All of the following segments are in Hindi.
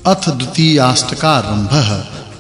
अथ द्वितीयाष्टकारंभः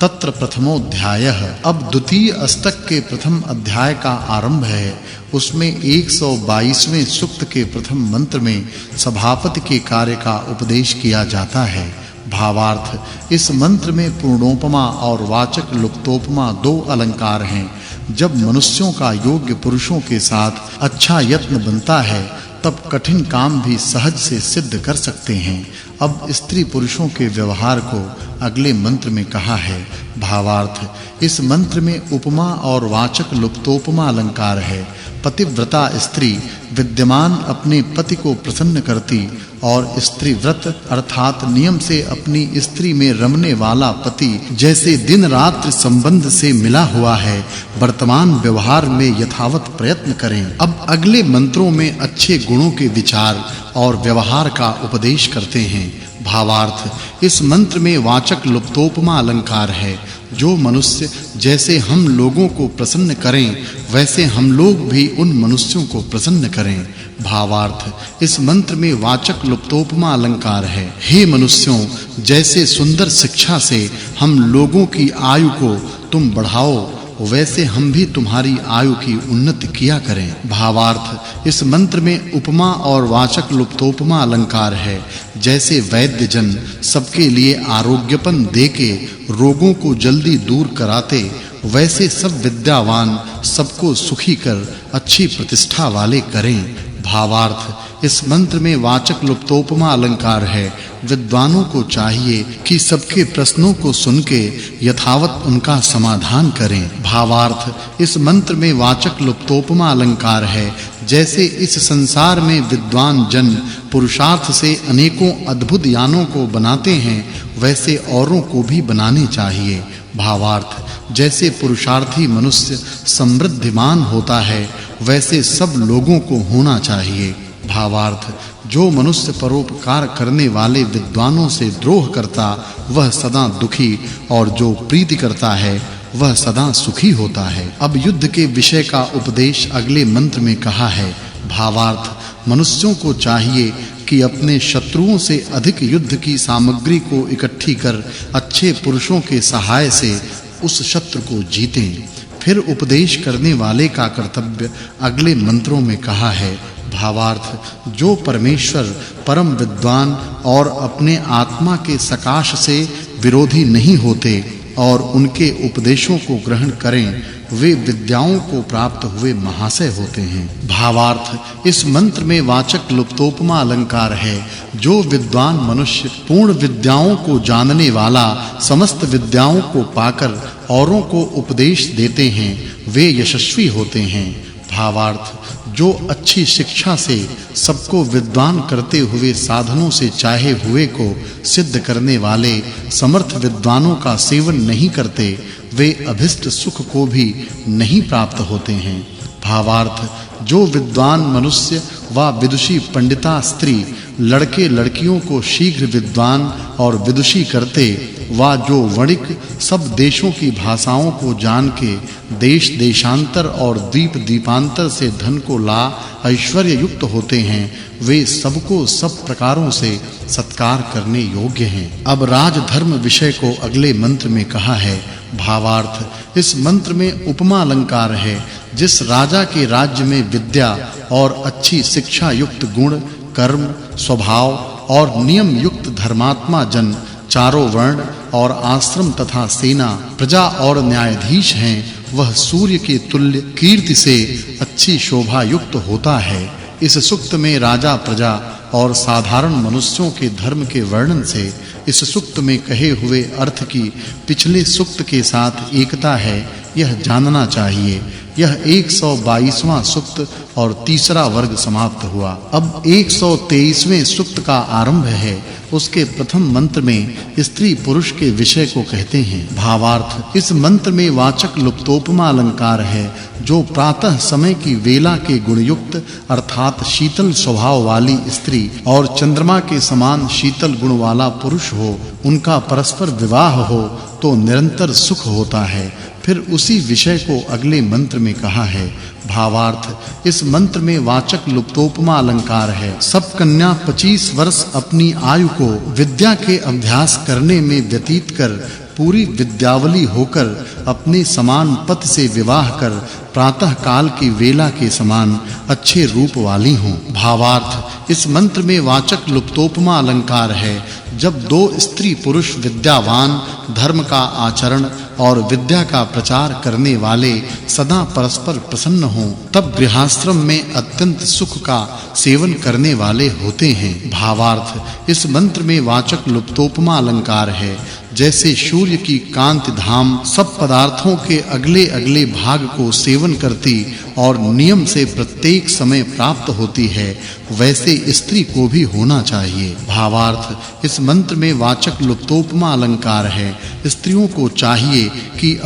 तत्र प्रथमोऽध्यायः। अब द्वितीय अष्टक के प्रथम अध्याय का आरंभ है। उसमें 122वें सूक्त के प्रथम मंत्र में सभापति के कार्य का उपदेश किया जाता है। भावार्थ, इस मंत्र में पूर्णोपमा और वाचक् लुप्तोपमा दो अलंकार हैं। जब मनुष्यों का योग्य पुरुषों के साथ अच्छा यत्न बनता है तब कठिन काम भी सहज से सिद्ध कर सकते हैं। अब स्त्री पुरुषों के व्यवहार को अगले मंत्र में कहा है। भावार्थ, इस मंत्र में उपमा और वाचक् लुप्तोपमा अलंकार है। पतिव्रता स्त्री विद्यमान अपने पति को प्रसन्न करती और स्त्री व्रत अर्थात नियम से अपनी स्त्री में रमने वाला पति जैसे दिन रात्रि संबंध से मिला हुआ है, वर्तमान व्यवहार में यथावत प्रयत्न करें। अब अगले मंत्रों में अच्छे गुणों के विचार और व्यवहार का उपदेश करते हैं। भावार्थ, इस मंत्र में वाचक् लुप्तोपमा अलंकार है। जो मनुष्य जैसे हम लोगों को प्रसन्न करें वैसे हम लोग भी उन मनुष्यों को प्रसन्न करें। भावार्थ, इस मंत्र में वाचक् लुप्तोपमा अलंकार है। हे मनुष्यों, जैसे सुंदर शिक्षा से हम लोगों की आयु को तुम बढ़ाओ वैसे हम भी तुम्हारी आयु की उन्नति किया करें। भावार्थ, इस मंत्र में उपमा और वाचक् लुप्तोपमा अलंकार है। जैसे वैद्य जन सबके लिए आरोग्यपन देके रोगों को जल्दी दूर कराते वैसे सब विद्यावान सबको सुखी कर अच्छी प्रतिष्ठा वाले करें। भावार्थ, इस मंत्र में वाचक् लुप्तोपमा अलंकार है। विद्वानों को चाहिए कि सबके प्रश्नों को सुन के यथावत उनका समाधान करें। भावार्थ, इस मंत्र में वाचक् लुप्तोपमा अलंकार है। जैसे इस संसार में विद्वान जन पुरुषार्थ से अनेकों अद्भुत यानों को बनाते हैं वैसे औरों को भी बनाने चाहिए। भावार्थ, जैसे पुरुषार्थी मनुष्य समृद्धिमान होता है वैसे सब लोगों को होना चाहिए। भावार्थ, जो मनुष्य परोपकार करने वाले विद्वानों से द्रोह करता वह सदा दुखी और जो प्रीति करता है वह सदा सुखी होता है। अब युद्ध के विषय का उपदेश अगले मंत्र में कहा है। भावार्थ, मनुष्यों को चाहिए कि अपने शत्रुओं से अधिक युद्ध की सामग्री को इकट्ठी कर अच्छे पुरुषों के सहाय से उस शत्रु को जीतें। फिर उपदेश करने वाले का कर्तव्य अगले मंत्रों में कहा है। भावार्थ, जो परमेश्वर परम विद्वान और अपने आत्मा के सकाश से विरोधी नहीं होते और उनके उपदेशों को ग्रहण करें वे विद्याओं को प्राप्त हुए महाशय होते हैं। भावार्थ, इस मंत्र में वाचक् लुप्तोपमा अलंकार है। जो विद्वान मनुष्य पूर्ण विद्याओं को जानने वाला समस्त विद्याओं को पाकर औरों को उपदेश देते हैं वे यशस्वी होते हैं। भावार्थ, जो अच्छी शिक्षा से सबको विद्वान करते हुए साधनों से चाहे हुए को सिद्ध करने वाले समर्थ विद्वानों का सेवन नहीं करते वे अभिष्ट सुख को भी नहीं प्राप्त होते हैं। भावार्थ, जो विद्वान मनुष्य व विदुषी पंडिता स्त्री लड़के लड़कियों को शीघ्र विद्वान और विदुषी करते व जो वणिक सब देशों की भाषाओं को जान के देश देशांतर और द्वीप द्वीपांतर से धन को ला ऐश्वर्य युक्त होते हैं वे सबको सब प्रकारों से सत्कार करने योग्य हैं। अब राजधर्म विषय को अगले मंत्र में कहा है। भावार्थ, इस मंत्र में उपमा अलंकार है। जिस राजा के राज्य में विद्या और अच्छी शिक्षा युक्त गुण कर्म स्वभाव और नियम युक्त धर्मात्मा जन चारों वर्ण और आश्रम तथा सेना प्रजा और न्यायाधीश हैं वह सूर्य के तुल्य कीर्ति से अच्छी शोभा युक्त होता है। इस सूक्त में राजा प्रजा और साधारण मनुष्यों के धर्म के वर्णन से इस सूक्त में कहे हुए अर्थ की पिछले सूक्त के साथ एकता है यह जानना चाहिए। यह 122वां सूक्त और तीसरा वर्ग समाप्त हुआ। अब 123वें सूक्त का आरंभ है। उसके प्रथम मंत्र में स्त्री पुरुष के विषय को कहते हैं। भावार्थ, इस मंत्र में वाचक् लुप्तोपमा अलंकार है। जो प्रातः समय की वेला के गुणयुक्त अर्थात शीतल स्वभाव वाली स्त्री और चंद्रमा के समान शीतल गुण वाला पुरुष हो उनका परस्पर विवाह हो तो निरंतर सुख होता है। फिर उसी विषय को अगले मंत्र में कहा है। भावार्थ इस मंत्र में वाचक् लुप्तोपमा अलंकार है। सब कन्या 25 वर्ष अपनी आयु को विद्या के अभ्यास करने में व्यतीत कर पूरी विद्यावली होकर अपने समान पति से विवाह कर प्रातः काल की वेला के समान अच्छे रूप वाली हों। भावार्थ इस मंत्र में वाचक् लुप्तोपमा अलंकार है। जब दो स्त्री पुरुष विद्यावान, धर्म का आचरण और विद्या का प्रचार करने वाले सदा परस्पर प्रसन्न हों, तब गृहाश्रम में अत्यंत सुख का सेवन करने वाले होते हैं। भावार्थ इस मंत्र में वाचक् लुप्तोपमा अलंकार है। जैसे सूर्य की कांति धाम सब पदार्थों के अगले भाग को सेवन करती और नियम से प्रत्येक समय प्राप्त होती है, वैसे स्त्री को भी होना चाहिए। भावार्थ इस मंत्र में वाचक् लुप्तोपमा अलंकार है। स्त्रियों को चाहिए कि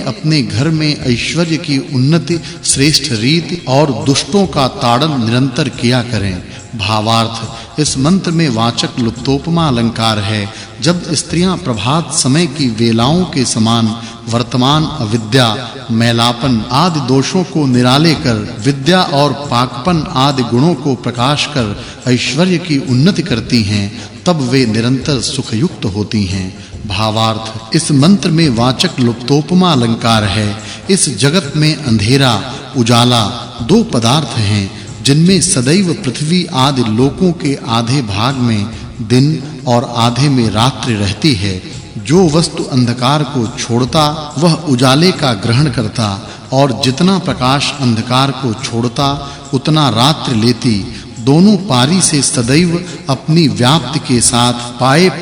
अपने घर में ऐश्वर्य की उन्नति, श्रेष्ठ रीति और दुष्टों का ताड़न निरंतर किया करें। भावार्थ इस मंत्र में वाचक् लुप्तोपमा अलंकार है। जब स्त्रियां प्रभात समय की वेलाओं के समान वर्तमान अविद्या, मैलापन आदि दोषों को निराले कर विद्या और पाकपन आदि गुणों को प्रकाश कर ऐश्वर्य की उन्नति करती हैं, तब वे निरंतर सुखयुक्त होती हैं। भावार्थ इस मंत्र में वाचक् लुप्तोपमा अलंकार है। इस जगत में अंधेरा, उजाला दो पदार्थ हैं, जिनमें सदैव पृथ्वी आदि लोकों के आधे भाग में दिन और आधे में रात्रि रहती है। जो वस्तु अंधकार को छोड़ता वह उजाले का ग्रहण करता, और जितना प्रकाश अंधकार को छोड़ता उतना रात्रि लेती। दोनों पारी से सदैव अपनी व्याप्ति के साथ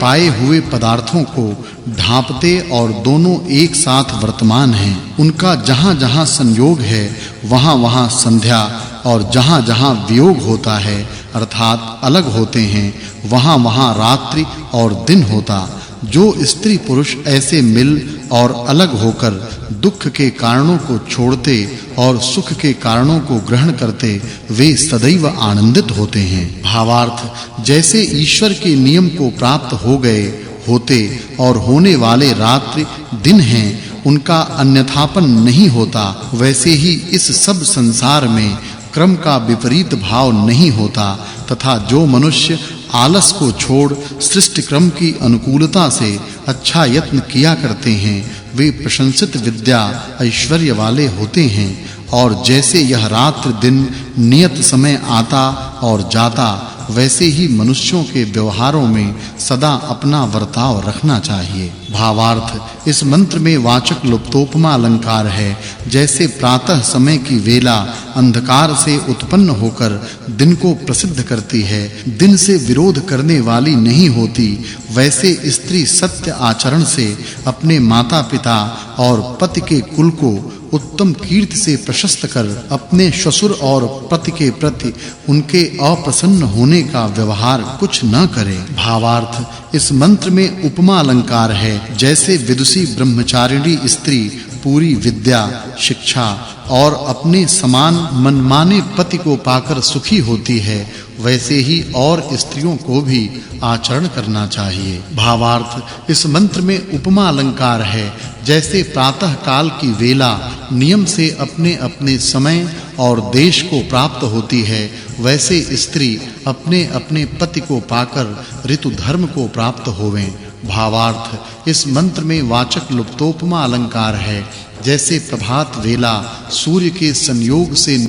पाए हुए पदार्थों को ढांपते और दोनों एक साथ वर्तमान हैं। उनका जहां-जहां संयोग है वहां-वहां संध्या, और जहां-जहां वियोग होता है अर्थात अलग होते हैं, वहां-वहां रात्रि और दिन होता। जो स्त्री पुरुष ऐसे मिल और अलग होकर दुख के कारणों को छोड़ते और सुख के कारणों को ग्रहण करते, वे सदैव आनंदित होते हैं। भावार्थ जैसे ईश्वर के नियम को प्राप्त हो गए होते और होने वाले रात्रि दिन हैं, उनका अन्यथापन नहीं होता, वैसे ही इस सब संसार में क्रम का विपरीत भाव नहीं होता, तथा जो मनुष्य आलस को छोड़ सृष्टि क्रम की अनुकूलता से अच्छा यत्न किया करते हैं, वे प्रशंसित विद्या ऐश्वर्य वाले होते हैं। और जैसे यह रात्रि दिन नियत समय आता और जाता, वैसे ही मनुष्यों के व्यवहारों में सदा अपना वर्ताव रखना चाहिए। भावार्थ इस मंत्र में वाचक् लुप्तोपमा अलंकार है। जैसे प्रातः समय की वेला अंधकार से उत्पन्न होकर दिन को प्रसिद्ध करती है, दिन से विरोध करने वाली नहीं होती, वैसे स्त्री सत्य आचरण से अपने माता-पिता और पति के कुल को उत्तम कीर्ति से प्रशस्त कर अपने ससुर और पति के प्रति उनके अप्रसन्न होने का व्यवहार कुछ न करे। भावार्थ इस मंत्र में उपमा अलंकार है। जैसे विदुषी ब्रह्मचारिणी स्त्री पूरी विद्या, शिक्षा और अपने समान मनमाने पति को पाकर सुखी होती है, वैसे ही और स्त्रियों को भी आचरण करना चाहिए। भावार्थ इस मंत्र में उपमा अलंकार है। जैसे प्रातः काल की वेला नियम से अपने समय और देश को प्राप्त होती है, वैसे स्त्री अपने पति को पाकर ऋतु धर्म को प्राप्त होवें। भावार्थ इस मंत्र में वाचक् लुप्तोपमा अलंकार है। जैसे प्रभात वेला सूर्य के संयोग से